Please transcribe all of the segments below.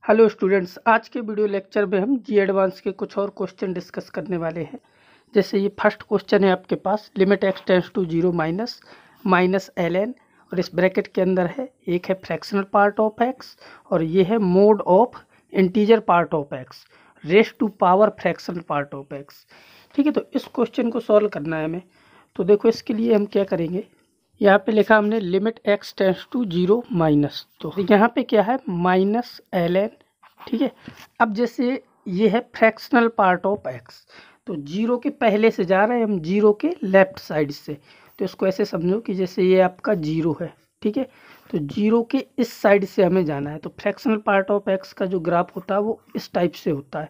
Hello students, आज के video lecture में हम जी एडवांस के कुछ और क्वेश्चन डिस्कस करने वाले हैं। जैसे ये फर्स्ट क्वेश्चन है आपके पास, limit x tends to 0 minus L N, और इस ब्रैकेट के अंदर है एक है फ्रैक्शनल पार्ट ऑफ एक्स और ये है mod of integer part of x raise to power fractional part of x. ठीक है, तो इस क्वेश्चन को सॉल्व करना है हमें। तो देखो, इसके लिए हम क्या करेंगे, यहाँ पे लिखा हमने limit x tends to 0 minus, तो यहाँ पे क्या है माइनस एल एन। ठीक है, अब जैसे ये है फ्रैक्शनल पार्ट ऑफ एक्स, तो 0 के पहले से जा रहे हैं हम, 0 के लेफ्ट साइड से। तो इसको ऐसे समझो कि जैसे ये आपका 0 है, ठीक है, तो 0 के इस साइड से हमें जाना है। तो फ्रैक्शनल पार्ट ऑफ एक्स का जो ग्राफ होता है वो इस टाइप से होता है।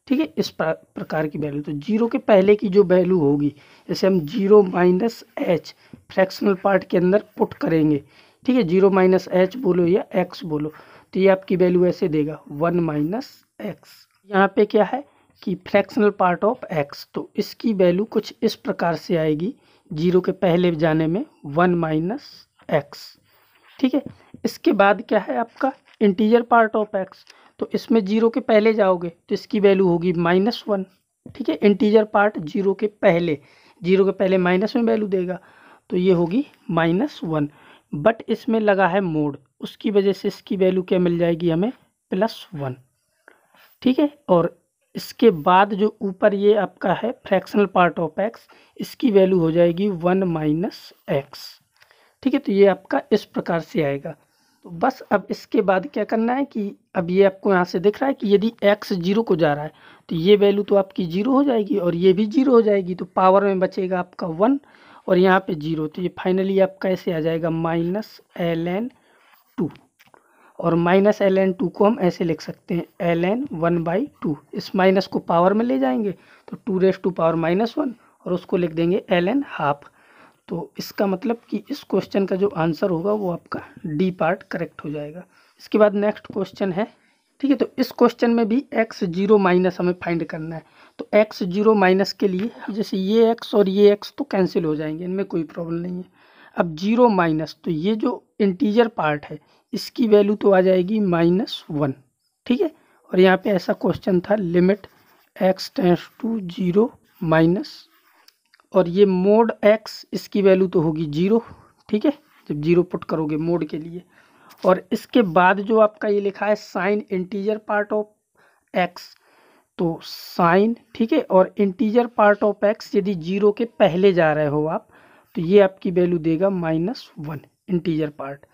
ठीक है, इस प्रकार की वैल्यू, तो 0 के पहले की जो वैल्यू होगी, जैसे हम 0 माइनस एच फ्रैक्शनल पार्ट के अंदर पुट करेंगे। ठीक है, 0 माइनस एच बोलो या एक्स बोलो, तो ये आपकी वैल्यू ऐसे देगा 1 माइनस एक्स। यहाँ पे क्या है कि फ्रैक्शनल पार्ट ऑफ एक्स, तो इसकी वैल्यू कुछ इस प्रकार से आएगी, 0 के पहले जाने में 1 माइनस एक्स। ठीक है, इसके बाद क्या है आपका इंटीजर पार्ट ऑफ एक्स, तो इसमें 0 के पहले जाओगे तो इसकी वैल्यू होगी -1। ठीक है, इंटीजर पार्ट 0 के पहले माइनस में वैल्यू देगा, तो ये होगी -1। बट इसमें लगा है मोड, उसकी वजह से इसकी वैल्यू क्या मिल जाएगी हमें, +1। ठीक है, और इसके बाद जो ऊपर ये आपका है फ्रैक्शनल पार्ट ऑफ एक्स, इसकी वैल्यू हो जाएगी 1 माइनस एक्स। ठीक है, तो ये आपका इस प्रकार से आएगा। तो बस अब इसके बाद क्या करना है कि अब ये आपको यहाँ से दिख रहा है कि यदि x 0 को जा रहा है तो ये वैल्यू तो आपकी 0 हो जाएगी और ये भी 0 हो जाएगी, तो पावर में बचेगा आपका 1 और यहाँ पे 0, तो ये फाइनली आपका ऐसे आ जाएगा -ln2। और -ln2 को हम ऐसे लिख सकते हैं ln1/2। इस माइनस को पावर में ले जाएंगे तो 2⁻⁻1 और उसको लिख देंगे ln½ तो इसका मतलब कि इस क्वेश्चन का जो आंसर होगा वो आपका डी पार्ट करेक्ट हो जाएगा। इसके बाद नेक्स्ट क्वेश्चन है। ठीक है, तो इस क्वेश्चन में भी x 0 माइनस हमें फाइंड करना है। तो x 0 माइनस के लिए जैसे ये x और ये x तो कैंसिल हो जाएंगे, इनमें कोई प्रॉब्लम नहीं है। अब 0 माइनस, तो ये जो इंटीजर पार्ट है इसकी वैल्यू तो आ जाएगी -1। ठीक है, और यहाँ पे ऐसा क्वेश्चन था limit x tends to 0 minus, और ये मोड x, इसकी वैल्यू तो होगी 0। ठीक है, जब 0 पुट करोगे मोड के लिए, और इसके बाद जो आपका ये लिखा है sine integer part of x, तो साइन, ठीक है, और इंटीजर पार्ट ऑफ x यदि 0 के पहले जा रहे हो आप, तो ये आपकी वैल्यू देगा -1 इंटीजर पार्ट।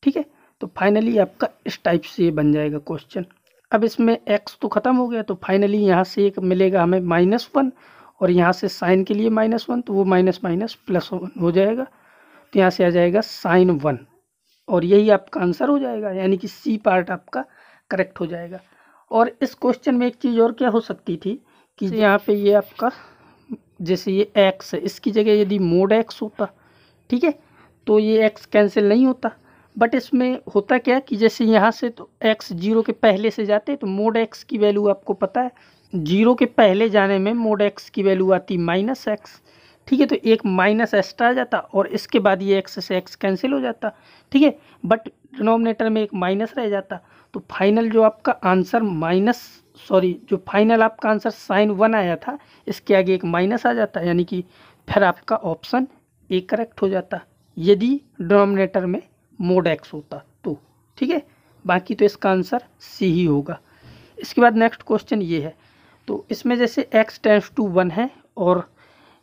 ठीक है, तो फाइनली आपका इस टाइप से ये बन जाएगा क्वेश्चन। अब इसमें x तो ख़त्म हो गया, तो फाइनली यहाँ से एक मिलेगा हमें -1 और यहाँ से साइन के लिए -1, तो वो माइनस माइनस +1 हो जाएगा, तो यहाँ से आ जाएगा sin1 और यही आपका आंसर हो जाएगा, यानी कि सी पार्ट आपका करेक्ट हो जाएगा। और इस क्वेश्चन में एक चीज़ और क्या हो सकती थी कि यहाँ पे ये आपका जैसे ये x है, इसकी जगह यदि मोड x होता, ठीक है, तो ये x कैंसिल नहीं होता। बट इसमें होता क्या कि जैसे यहाँ से तो x 0 के पहले से जाते, तो मोड x की वैल्यू आपको पता है 0 के पहले जाने में मोड x की वैल्यू आती -x। ठीक है, तो एक माइनस एक्स्ट्रा आ जाता और इसके बाद ये x से x कैंसिल हो जाता। ठीक है, बट डिनोमिनेटर में एक माइनस रह जाता, तो फाइनल जो आपका आंसर जो फाइनल आपका आंसर sin1 आया था, इसके आगे एक माइनस आ जाता, यानी कि फिर आपका ऑप्शन ए करेक्ट हो जाता यदि डिनोमिनेटर में मोड x होता तो। ठीक है, बाकी तो इसका आंसर सी ही होगा। इसके बाद नेक्स्ट क्वेश्चन ये है, तो इसमें जैसे x टेंड्स टू 1 है और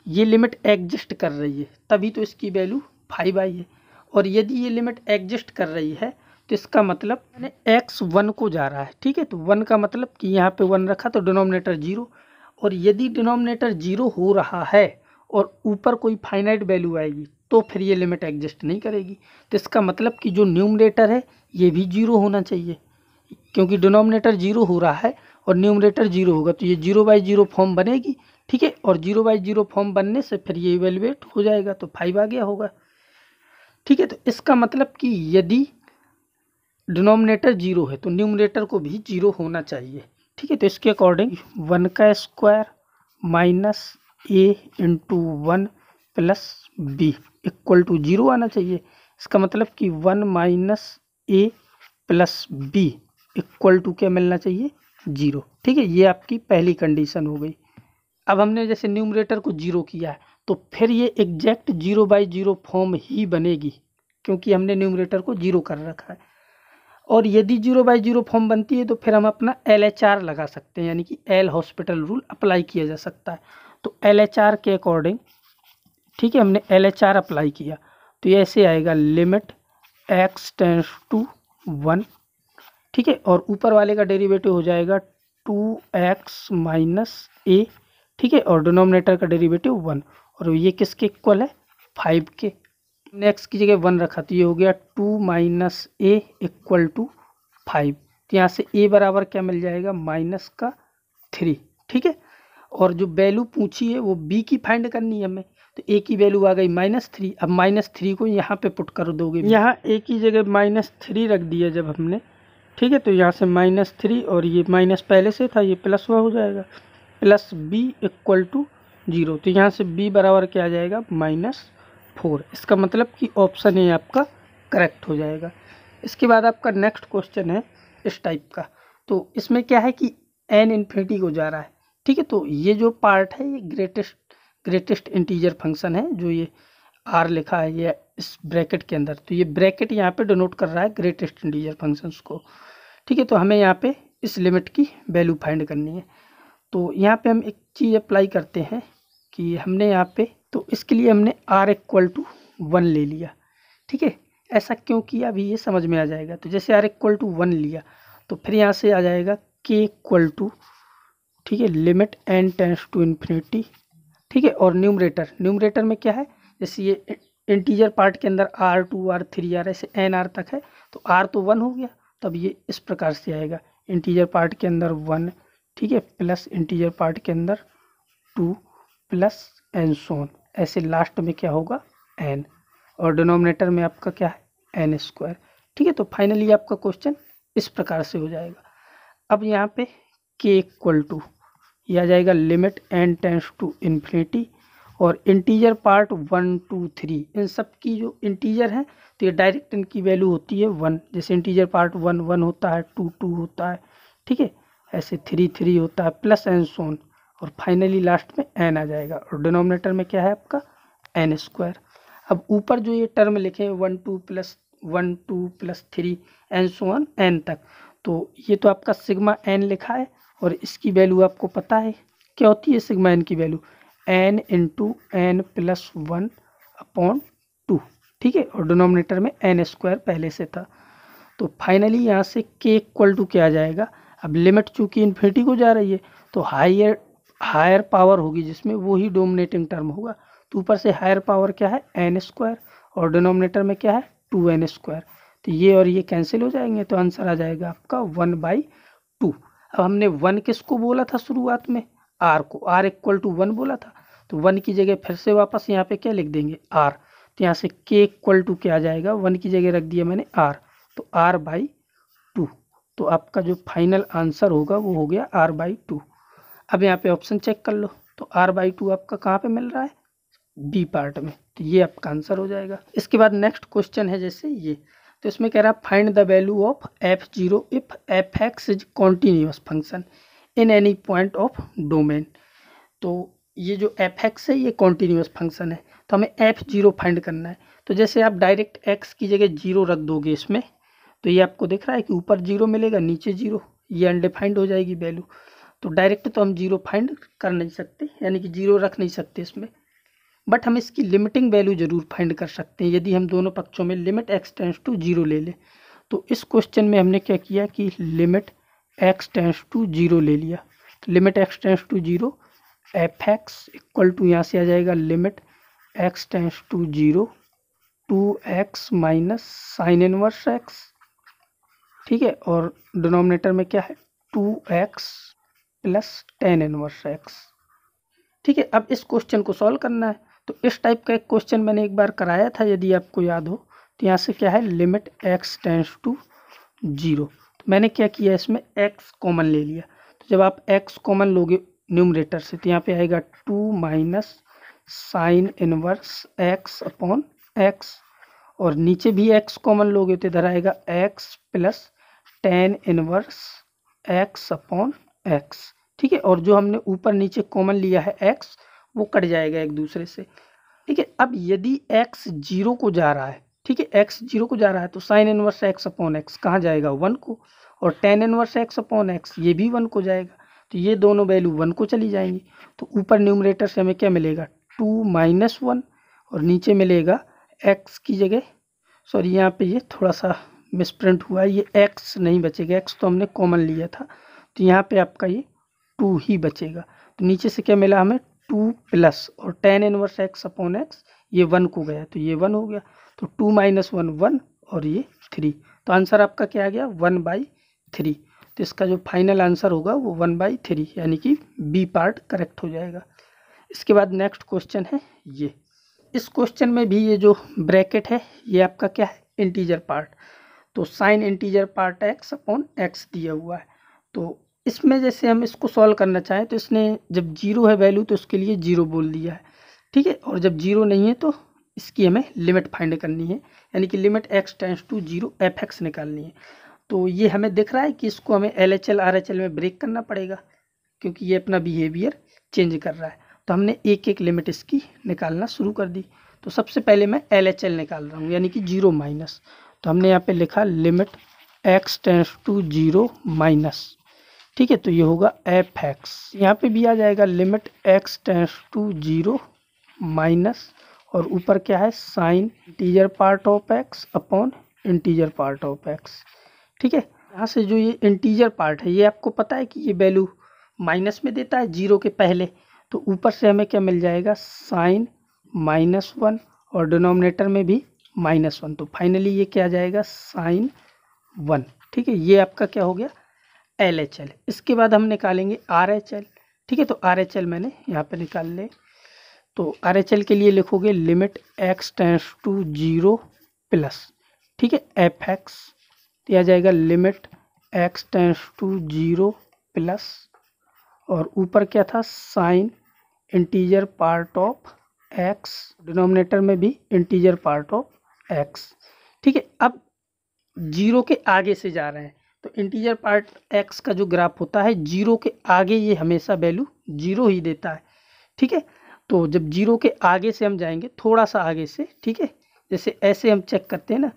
ये लिमिट एग्जिस्ट कर रही है, तभी तो इसकी वैल्यू 5 आई है। और यदि ये लिमिट एग्जिस्ट कर रही है तो इसका मतलब मैंने x 1 को जा रहा है। ठीक है, तो 1 का मतलब कि यहाँ पे 1 रखा तो डिनोमिनेटर 0, और यदि डिनोमिनेटर 0 हो रहा है और ऊपर कोई फाइनाइट वैल्यू आएगी तो फिर ये लिमिट एग्जिस्ट नहीं करेगी। तो इसका मतलब कि जो न्यूमरेटर है ये भी 0 होना चाहिए, क्योंकि डिनोमिनेटर 0 हो रहा है और न्यूमरेटर 0 होगा तो ये 0/0 फॉर्म बनेगी। ठीक है, और 0/0 फॉर्म बनने से फिर ये इवेलुएट हो जाएगा, तो 5 आ गया होगा। ठीक है, तो इसका मतलब कि यदि डिनोमिनेटर 0 है तो न्यूमरेटर को भी 0 होना चाहिए। ठीक है, तो इसके अकॉर्डिंग 1 का स्क्वायर -a × 1 + b = 0 आना चाहिए। इसका मतलब कि 1 - a + b इक्वल टू क्या मिलना चाहिए, 0। ठीक है, ये आपकी पहली कंडीशन हो गई। अब हमने जैसे न्यूमरेटर को 0 किया है तो फिर ये एग्जैक्ट 0/0 फॉर्म ही बनेगी, क्योंकि हमने न्यूमरेटर को 0 कर रखा है। और यदि 0/0 फॉर्म बनती है तो फिर हम अपना LHR लगा सकते हैं, यानी कि एल हॉस्पिटल रूल अप्लाई किया जा सकता है। तो LHR के अकॉर्डिंग, ठीक है, हमने LHR अप्लाई किया तो ये ऐसे आएगा, लिमिट x टेंड्स टू 1, ठीक है, और ऊपर वाले का डेरिवेटिव हो जाएगा 2x माइनस a, ठीक है, और डिनोमिनेटर का डेरिवेटिव 1, और ये किसके इक्वल है, 5 के। हमने x की जगह 1 रखा तो ये हो गया 2 माइनस a इक्वल टू 5। तो यहाँ से a बराबर क्या मिल जाएगा, -3, ठीक है। और जो वैल्यू पूछी है वो b की फाइंड करनी है हमें, तो a की वैल्यू आ गई -3। अब -3 को यहाँ पे पुट कर दोगे, यहाँ a की जगह -3 रख दिया जब हमने, ठीक है, तो यहाँ से -3 और ये माइनस पहले से था, ये प्लस हुआ हो जाएगा, प्लस b इक्वल टू 0। तो यहाँ से b बराबर क्या आ जाएगा, -4। इसका मतलब कि ऑप्शन ए आपका करेक्ट हो जाएगा। इसके बाद आपका नेक्स्ट क्वेश्चन है इस टाइप का। तो इसमें क्या है कि n इन्फिनिटी को जा रहा है, ठीक है, तो ये जो पार्ट है ये ग्रेटेस्ट इंटीजर फंक्शन है, जो ये r लिखा है ये इस ब्रैकेट के अंदर, तो ये ब्रैकेट यहाँ पे डिनोट कर रहा है ग्रेटेस्ट इंटीजर फंक्शंस को, ठीक है। तो हमें यहाँ पे इस लिमिट की वैल्यू फाइंड करनी है। तो यहाँ पे हम एक चीज़ अप्लाई करते हैं कि हमने यहाँ पे, तो इसके लिए हमने r इक्वल टू 1 ले लिया, ठीक है। ऐसा क्यों किया अभी ये समझ में आ जाएगा। तो जैसे r इक्वल टू 1 लिया तो फिर यहाँ से आ जाएगा k इक्वल टू, ठीक है, limit n tends to infinity, ठीक है। और न्यूमरेटर में क्या है, जैसे ये इंटीजर पार्ट के अंदर r2 r3 r ऐसे n r तक है, तो r तो 1 हो गया, तब ये इस प्रकार से आएगा, इंटीजर पार्ट के अंदर 1, ठीक है, प्लस इंटीजर पार्ट के अंदर 2 प्लस एन सोन, ऐसे लास्ट में क्या होगा, n, और डिनोमिनेटर में आपका क्या है, n², ठीक है। तो फाइनली आपका क्वेश्चन इस प्रकार से हो जाएगा। अब यहाँ पे k इक्वल टू ये आ जाएगा, limit n tends to infinity, और इंटीजर पार्ट 1 2 3, इन सब की जो इंटीजर हैं तो ये डायरेक्ट इनकी वैल्यू होती है 1, जैसे इंटीजर पार्ट 1 1 होता है, 2 2 होता है, ठीक है, ऐसे 3 3 होता है, प्लस एन सोन, और फाइनली लास्ट में n आ जाएगा, और डिनोमिनेटर में क्या है आपका n²। अब ऊपर जो ये टर्म लिखे 1 2 प्लस 3 एन सोन n तक, तो ये तो आपका सिग्मा n लिखा है, और इसकी वैल्यू आपको पता है क्या होती है, सिग्मा n की value n into n plus 1/2, ठीक है, और डिनोमिनेटर में n² पहले से था। तो फाइनली यहाँ से k इक्वल टू क्या आ जाएगा, अब लिमिट चूंकि इन्फिनिटी को जा रही है तो हायर पावर होगी जिसमें वो ही डोमिनेटिंग टर्म होगा, तो ऊपर से हायर पावर क्या है, n², और डिनोमिनेटर में क्या है 2n², तो ये और ये कैंसिल हो जाएंगे, तो आंसर आ जाएगा आपका 1/2। अब हमने 1 किसको बोला था शुरुआत में, r को, r इक्वल टू 1 बोला था, तो 1 की जगह फिर से वापस यहाँ पे क्या लिख देंगे, r, तो यहाँ से k इक्वल टू क्या आ जाएगा, 1 की जगह रख दिया मैंने r, तो r/2। तो आपका जो फाइनल आंसर होगा वो हो गया r/2। अब यहाँ पे ऑप्शन चेक कर लो, तो r/2 आपका कहाँ पे मिल रहा है, बी पार्ट में, तो ये आपका आंसर हो जाएगा। इसके बाद नेक्स्ट क्वेश्चन है जैसे ये, तो इसमें कह रहा है find the value of f0 if f(x) is continuous function in any point of domain. तो ये जो f(x) है ये कॉन्टिन्यूअस फंक्शन है, तो हमें f0 फाइंड करना है। तो जैसे आप डायरेक्ट x की जगह 0 रख दोगे इसमें, तो ये आपको दिख रहा है कि ऊपर 0 मिलेगा, नीचे 0, ये अनडिफाइंड हो जाएगी वैल्यू। तो डायरेक्ट तो हम 0 फाइंड कर नहीं सकते, यानी कि 0 रख नहीं सकते इसमें, बट हम इसकी लिमिटिंग वैल्यू जरूर फाइंड कर सकते हैं यदि हम दोनों पक्षों में लिमिट x टेंड्स टू 0 ले लें। तो इस क्वेश्चन में हमने क्या किया कि लिमिट x टेंड्स टू 0 ले लिया, तो limit x tends to 0 f(x) equal to यहाँ से आ जाएगा limit x tends to 0 2x minus sine inverse x, ठीक है, और डिनोमिनेटर में क्या है 2x plus tan inverse x, ठीक है। अब इस क्वेश्चन को सॉल्व करना है। तो इस टाइप का एक क्वेश्चन मैंने एक बार कराया था यदि आपको याद हो, तो यहाँ से क्या है लिमिट x टेंड्स टू 0, तो मैंने क्या किया इसमें x कॉमन ले लिया, तो जब आप x कॉमन लोगे न्यूमरेटर से तो यहाँ पे आएगा 2 माइनस साइन इनवर्स x/x, और नीचे भी x कॉमन लोगे तो इधर आएगा x plus tan inverse x upon x, ठीक है। और जो हमने ऊपर नीचे कॉमन लिया है x, वो कट जाएगा एक दूसरे से, ठीक है। अब यदि x 0 को जा रहा है, ठीक है, x 0 को जा रहा है तो sign inverse x upon x कहाँ जाएगा, 1 को, और tan inverse x upon x ये भी 1 को जाएगा, तो ये दोनों वैल्यू 1 को चली जाएंगी। तो ऊपर न्यूमरेटर से हमें क्या मिलेगा, 2 माइनस 1, और नीचे मिलेगा x की जगह, सॉरी यहाँ पे ये थोड़ा सा मिसप्रिंट हुआ है, ये x नहीं बचेगा, x तो हमने कॉमन लिया था, तो यहाँ पे आपका ये 2 ही बचेगा। तो नीचे से क्या मिला हमें, 2 प्लस, और tan inverse x upon x ये 1 को गया, तो ये 1 हो गया, तो 2 माइनस 1 1, और ये 3। तो आंसर आपका क्या आ गया, 1/3। तो इसका जो फाइनल आंसर होगा वो 1/3, यानी कि बी पार्ट करेक्ट हो जाएगा। इसके बाद नेक्स्ट क्वेश्चन है ये। इस क्वेश्चन में भी ये जो ब्रैकेट है ये आपका क्या है, इंटीजर पार्ट। तो sine integer part x upon x दिया हुआ है। तो इसमें जैसे हम इसको सॉल्व करना चाहें तो इसने जब 0 है वैल्यू तो उसके लिए 0 बोल दिया है, ठीक है। और जब 0 नहीं है तो इसकी हमें लिमिट फाइंड करनी है, यानी कि limit x tends to 0 fx निकालनी है। तो ये हमें दिख रहा है कि इसको हमें LHL RHL में ब्रेक करना पड़ेगा, क्योंकि ये अपना बिहेवियर चेंज कर रहा है। तो हमने एक एक लिमिट इसकी निकालना शुरू कर दी। तो सबसे पहले मैं LHL निकाल रहा हूँ, यानी कि 0 माइनस। तो हमने यहाँ पे लिखा limit x tends to 0 minus, ठीक है। तो ये होगा fx, यहाँ पे भी आ जाएगा limit x tends to 0 minus, और ऊपर क्या है, sine integer part of x upon integer part of x, ठीक है। यहाँ से जो ये इंटीजर पार्ट है ये आपको पता है कि ये वैल्यू माइनस में देता है 0 के पहले, तो ऊपर से हमें क्या मिल जाएगा, साइन -1, और डिनोमिनेटर में भी -1, तो फाइनली ये क्या आ जाएगा, साइन 1, ठीक है। ये आपका क्या हो गया, LHL। इसके बाद हम निकालेंगे RHL, ठीक है। तो RHL मैंने यहाँ पे निकाल ले। तो RHL के लिए लिखोगे limit x tends to 0 plus, ठीक है, fx, तो आ जाएगा limit x tends to 0 plus, और ऊपर क्या था, sine integer part of x, denominator में भी इंटीजर पार्ट ऑफ x, ठीक है। अब 0 के आगे से जा रहे हैं, तो इंटीजर पार्ट x का जो ग्राफ होता है 0 के आगे ये हमेशा वैल्यू 0 ही देता है, ठीक है। तो जब 0 के आगे से हम जाएंगे, थोड़ा सा आगे से, ठीक है, जैसे ऐसे हम चेक करते हैं ना,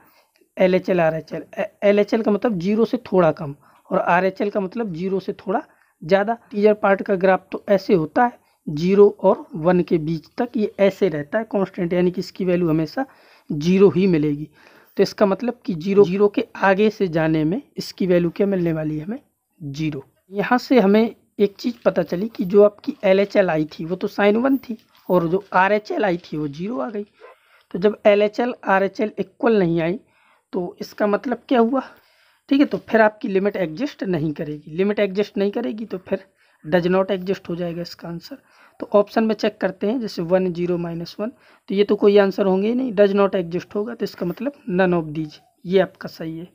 LHL RHL, LHL का मतलब 0 से थोड़ा कम, और RHL का मतलब 0 से थोड़ा ज़्यादा। इंटीजर पार्ट का ग्राफ तो ऐसे होता है, 0 और 1 के बीच तक ये ऐसे रहता है कांस्टेंट, यानी कि इसकी वैल्यू हमेशा 0 ही मिलेगी। तो इसका मतलब कि 0 के आगे से जाने में इसकी वैल्यू क्या मिलने वाली है, हमें 0। यहाँ से हमें एक चीज़ पता चली कि जो आपकी LHL आई थी वो तो साइन 1 थी, और जो RHL आई थी वो 0 आ गई। तो जब LHL RHL इक्वल नहीं आई तो इसका मतलब क्या हुआ, ठीक है। तो फिर आपकी लिमिट एग्जिस्ट नहीं करेगी, लिमिट एग्जिस्ट नहीं करेगी तो फिर डज नॉट एग्जिस्ट हो जाएगा इसका आंसर। तो ऑप्शन में चेक करते हैं, जैसे 1 0 -1, तो ये तो कोई आंसर होंगे ही नहीं, डज नॉट एग्जिस्ट होगा, तो इसका मतलब नन ऑफ दीज, ये आपका सही है।